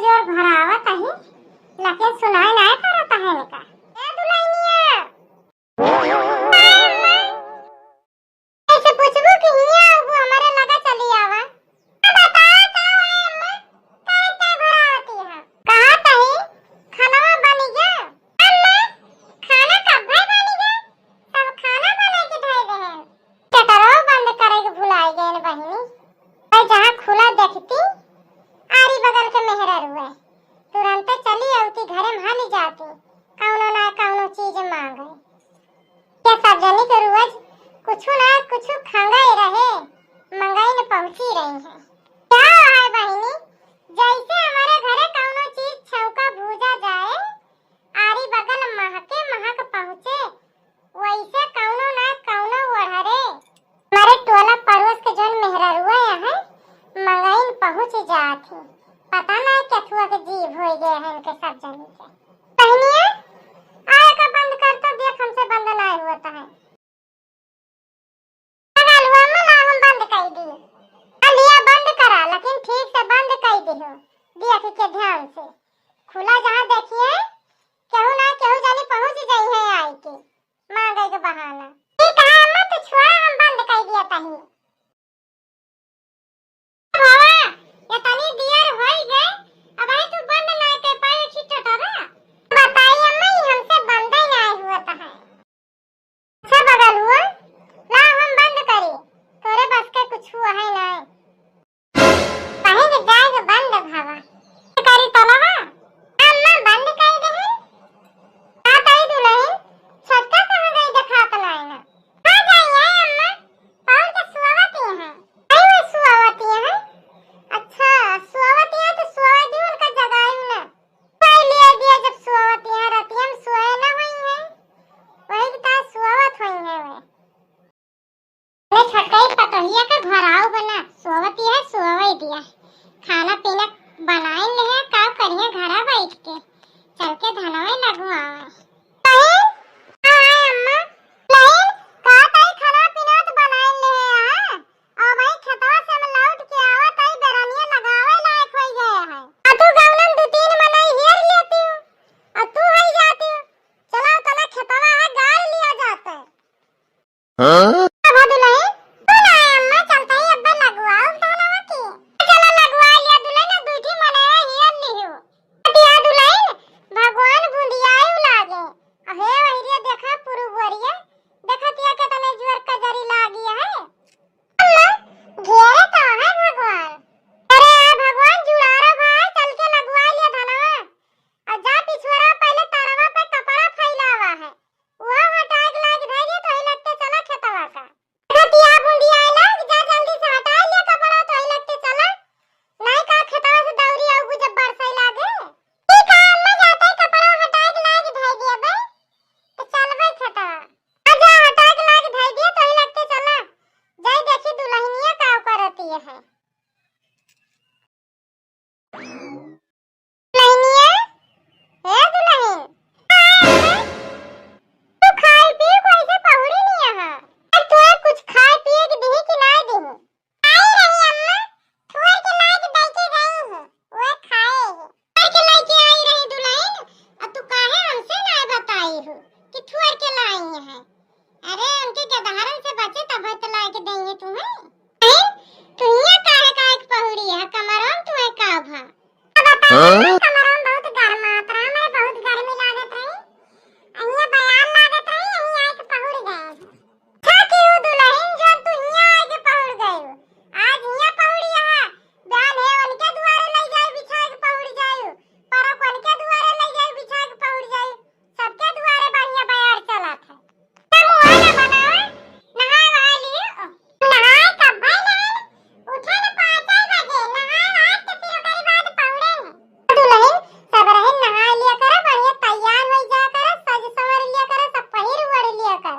जोर भरावत है लेकिन सुनाई नहीं करता है का ए दुल्हनिया ऐसे पूछबो कि हिया वो हमारे लगा चली आवा बता का है अम्मा का भरावती है कहां तही खाना बनी गया अम्मा खाना कब बनी गया सब खाना बना के धर रहे हैं चटरो बंद करे के भुलाई गए न बहिनी भाई जहां खुला देखती आरी बगल के मेहरा रुए तुरंत चली आउती घरे में हाली जाती कौनो ना कौनो चीज मांगे क्या सब जनी के रोज कुछ ना कुछ खांगाई रहे मंगाई न पहुंची रही है क्या है बहिनी जैसे हमारे घरे कौनो चीज छौका भूजा जाए आरी बगल महक पहुंचे वैसे कौनो ना कौनो ओढ़रे हमारे टोला पड़ोस के जन मेहरा रुए है मंगाई पहुंच जाती पता नहीं कथुआ के जीव हो गए हैं इनके सब जनी के बहनिया आए का बंद कर तो देख हमसे बंद नहीं होता है लगालुआ में ना हम बंद कर दिए लिया बंद करा लेकिन ठीक से बंद कर दियो देख के ध्यान से खुला जहां देखिए केहू ना केहू जानी पहुंच जाई है आई के मांगे के बहाना ठीक है अम्मा तो छोड़ा हम बंद कर दिया तही ये तनी दियर होई गए अब आई तू बंद ना कर पाए छिटटरा बताई अम्मा हमसे बंद ही नहीं होता है अच्छा बगल हुआ ला हम बंद करी तोरे बस के कुछ हुआ है नहीं कहीं के जाए बंद भावा करी तलवा अम्मा बंद कर दे का तई दुल्हन छटका कहां गई दिखात नहीं ना आ जाइए अम्मा पाल के सुवावती है आई वो सुवावती है अच्छा सुवावती है तो सुवावती उनका जगाई ना पाई लिया दिया जब सुवावती है रातिया में सोए ना हुई है वही की ता सुवावत हुई है वे छटकाई पतोहिया का घराव बना सुवावती है सुवावई दिया खाना पीना बनाई ले है का करिए घरा बैठ के चल के धनवे लगू आवे बहन हाय अम्मा बहन का ताई खाना पीना तो बनाई ले है और भाई खेतवा से हम लौट के आवत आई बेरानिया लगावे लायक हो गए हैं आ तू गावनम दो तीन मनाई हेर लेती हूं और तू ही जाती हूं चला तना खेतवा है गाड़ लिया जाता है हां अब दुल्हन तू ना अम्मा चलता ही अब्बा लगवाओ धनवा की चला लगवा लिया दुल्हन दूठी मनाए हेर लियो दिया दुल्हन भगवान बुंदियाई लागे अहे वहिरिया देखा पुरुबरिया देखतिया के तने जोर का जरी लागी है घेरे तो है भगवान अरे भगवान जुड़ारा भाई चल के लगवा लिया धनवा और जा पिछवारा पहले तरवा पे कपड़ा फैलावा है वो हटा के लाग दे तो ही लगते चला खेतवा का खतिया बुंदिया लग जा जल्दी से हटा लिया कपड़ा तो ही लगते चला नहीं का खेतवा से दौरी आऊ जब बरसाई लागे ठीक है अम्मा जाते कपड़ा हटा के लाग धई दिया बे तो चलबे खेतवा आजा हटा के लाग धई दिया तो ही लगते चला जाई देखी दुल्हनिया का करती है दुल्हनिया हे दुल्हन तू खाए पी कैसे पहुड़ी नहीं यहां तू कुछ खाए पिए के देही कि नहीं देही आई रही अम्मा थोड़ के लाग दे के गई हूं वो खाए थोड़ के लेके आई रही दुल्हन अब तू काहे हमसे नहीं बताई हो कि थोड़ के लाई है अरे उनके गधारन से बचे तब तो ला के देंगे तुम्हें तू ये काहे का एक पहुड़ी है कमरम तुम्हें का भा बता कमरम बहुत गर्म मात्रा में बहुत गर्मी लागत रही अइया बयान लागत रही अइया आके पहुड़ गए छाती हो दुल्हन जो तू यहाँ आके पहुड़ गई आज यहाँ पहुड़ी है बयान है उनके द्वारे ले जाए बिछा के पहुड़ जाए पर उनके द्वारे ले जाए बिछा के पहुड़ जाए सबके द्वारे बढ़िया बयार चला था मुहाना बनाओ नहाए वाली नहाए कब भाई नहाए उठे न 5 बजे नहाए रात के फिर ओकरी बाद पहुड़े न दुल्हन सब रहन नहा लिया कर बढ़िया तैयार हो जा कर सज संवर लिया कर सब पहिर उड़ लिया कर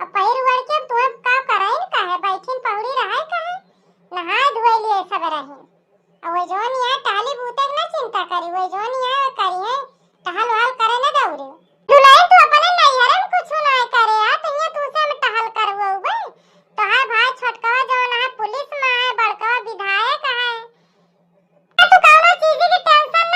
अब पहिर उड़ के तू का करे न काहे बैठिन पहुड़ी रहे काहे नहाए धोए लिए सब रहन अब वो जोन यहाँ टाली बूते न चिंता करी वो जोन यहाँ करी है टहल वहल करे न दौड़ी दुल्हन तू अपने नैहरन कुछ ना करे आ तो ये तू से हम टहल करवो बे तो है भाई छोटका जोन है पुलिस में है बड़का विधायक है तू कौनो चीज की टेंशन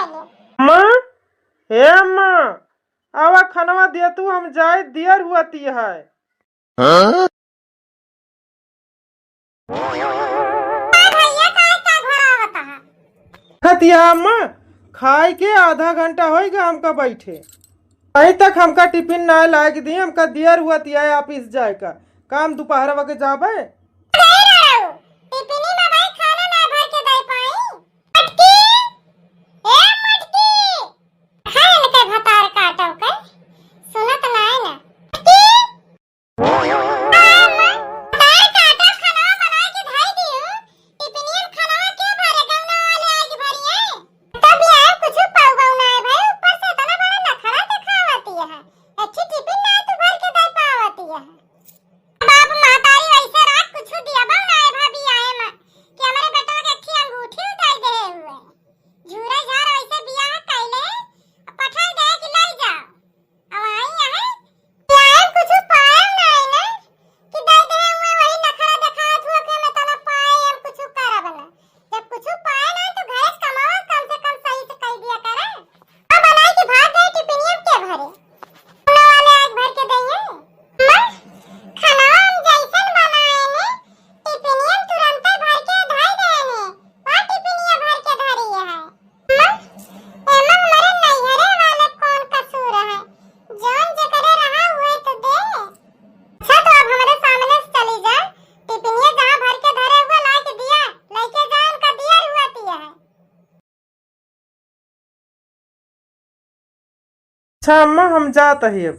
पहले। अम्मा, हे अम्मा, आवा खनवा दिया तू, हम जाए दियर हुआ ती है। हाँ भैया का घर आवता है। खतिया अम्मा, खाए के आधा घंटा होएगा हमका बैठे। अभी तक हमका टिफिन ना लाके दी, हमका दियर हुआ तिया ऑफिस जाए का काम दोपहर वके जाबे। टिफिनी में भाई खाना ना भर के दे पाई। मटकी, ए मटकी, खाए न के भतार काटो के, सुनत ना है ना। मटकी, भतार काटो खाना बना के धाई दियो। टिफिनी में खाना के भरे गौना वाले आज भरिए। तब यार कुछ पाऊ ना है भाई, ऊपर से तना बड़ा नखरा दिखावती है। अच्छी टिफिन ना तू भर के दे पावती है। बाप मातारी वैसे रात कुछ दिया बा ना है भाभी आए म कि हमारे बेटा के अच्छी अंगूठी उतार दे हुए झूरे झार वैसे बियाह कैले पठाई दे कि ले जाओ अब आई है यार कुछ पाए ना है ना कि दे दे हुए वही नखरा दिखात हुआ के मैं तना पाए हम कुछ करब ना जब कुछ पाए ना तो घर से कमाओ कम से कम सही से कह दिया करे अब बनाई कि भाग गए टिफिनियम के भरे वाले आज भर के देंगे खाना हम जैसन बनाए ने टिफिनियम तुरंत भर के धाई देने वहां टिफिनिया भर के धरी है एमन मरे नैहरे वाले कौन कसूर है जौन जे करे रहा हुए तो दे अच्छा तो अब हमारे सामने से चली जा टिफिनिया जहां भर के धरे हुए ला के दिया लेके जा उनका दिया हुआ तिया है। अच्छा अम्मा, हम जात ही अब।